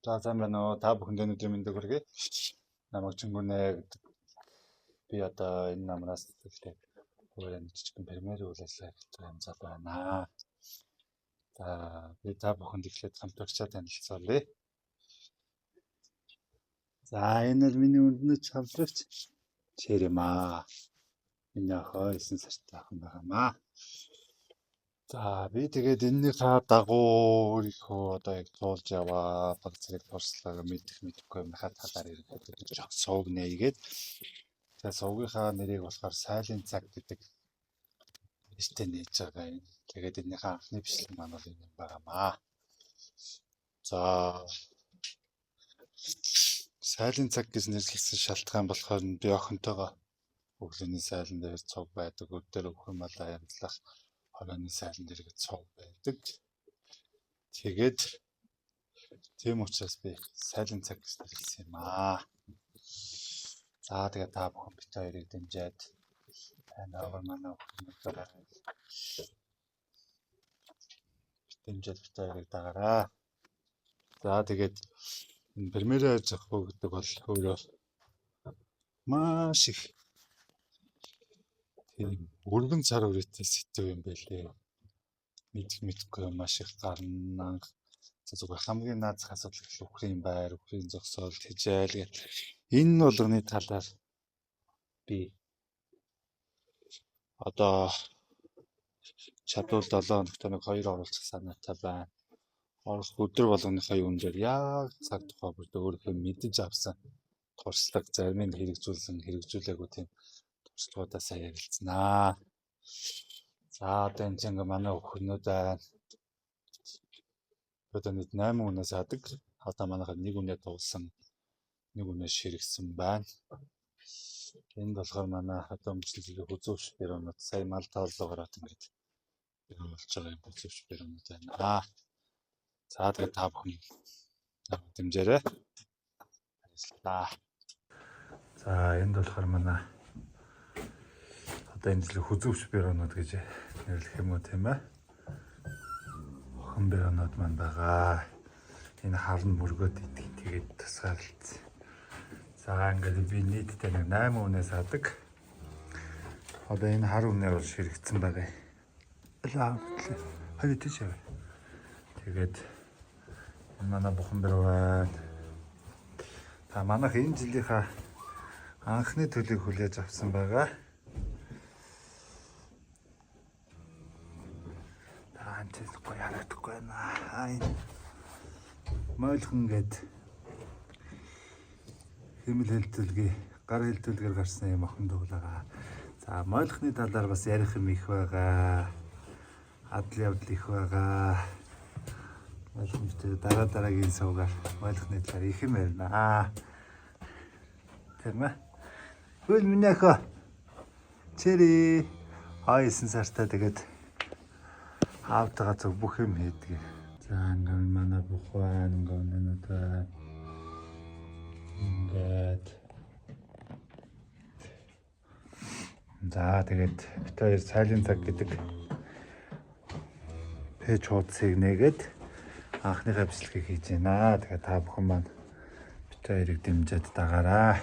За сайн байна уу? Та бүхэнд өнөөдрийн мэндийг хүргэе. Намайг Чингүнэ гэдэг. Би одоо энэ намраас тэгэхээр өөрөө жижигхэн премьер үйл ажиллагаа хийж байгаа юм зал байна. За би та бүхэнд эхлээд хамтрагчаа танилцуулъя. За энэ бол миний өндөж хамтрагч Чэрэмаа. Миний охин 9 сартай охин байгаамаа. За би тэгээд энэнийхээ дагуу өөрийнхөө одоо яг туулж яваа баг зэрэг туршлага мэдхгүй юмхаа талаар ерөнхийдөө жоох сууг нээгээд тэгээ суугийнхаа нэрийг болохоор сайлын цаг гэдэг нэртэй нээж байгаа юм. Тэгээд энэнийхээ анхны бичлэг маань бол энэ юм байгаамаа. За сайлын цаг гэж нэрлэсэн шалтгаан болохоор би охинтойгоо өглөөний сайлан дээр цуг байдаг, өдөр өгөх юм бол янзлах хорооны сайлан дээр цуг байдаг. Тэгээд тийм учраас би сайлын цаг гэж нэрлэсэн юм аа. За тэгээд та бүхэн бит хоёрыг дэмжиж танайгаар манай хүмүүстээ дэмжиж бит хоёрыг дагаараа. За тэгээд энэ премьерээ зохио гэдэг бол өөрөө маш их тийм өргөн цар үрээтэй сэдв юм байлээ. Мэдхгүй маш их гарна. Зүгээр хамгийн наазах асуудал гэх үхрийн байр, үхрийн зогсоол, тэжээл гэх энэ болгоны талаар би одоо чадвал 7 хоногт нэг 2 оруулах санаатай байна. Орох өдөр болгоныхаа юун дээр яг цаг тухай бүр өөрийнхөө мэдэж авсан туршлага зарим нь хэрэгжүүлээгүй тийм туршлагуудаа сайн ярилцсанаа. За одоо энэ чинь манай өхөрнүүд байна. Одоо нэг 8 үнээс адаг. Одоо манайхад 1 үнээ дуулсан, 1 үнээ ширэгсэн байна. Энд болохоор манай одоо өмчлөлийн хүзүүвч бюронууд сая мал тааллуугаар ингэж болж байгаа юм хүзүүвч бюронууд байна. За тэгээд та бүхэн дэмжээрэй. Баярлалаа. За энд болохоор манай одоо энэ жилийн хүзүүвч бюронууд гэж нэрлэх юм уу тийм ээ. Охин бюронууд маань байгаа. Энэ харн мөргөөд идэх тэгээд тусгаарлалцсан. За ингээд би нийтдээ 8 үнээс адаг. Одоо энэ хар үнээ бол ширэгдсэн байгаа. Хаяа тийш яа. Тэгээд энэ манай бухан бюро байна. Та манайх энэ жилийнхаа анхны төлөгийг хүлээж авсан байгаа. Тэсгүй харагдахгүй байна. Мойлхон гээд хэмэл хэлтүүлгээ, гар хэлтүүлгээр гарсан юм охин дуулаа. За мойлхны талаар бас ярих юм их байгаа. Адал явдал их байгаа. Мойлхонтой дараагийн суугаар мойлхны талаар их юм ярина. Тийм ээ. Хөл миний охин Чэри 9 сартай тэгээд аавтайгаа зөв бүх юм хийдэг. За ингээд манай бухайн ингээд за тэгээд бит хоёр сайлын цаг гэдэг пэйж хуудсыг нээгээд анхныхаа бичлэгийг хийж байна. Тэгээд та бүхэн маань бит хоёрыг дэмжиж дагаараа.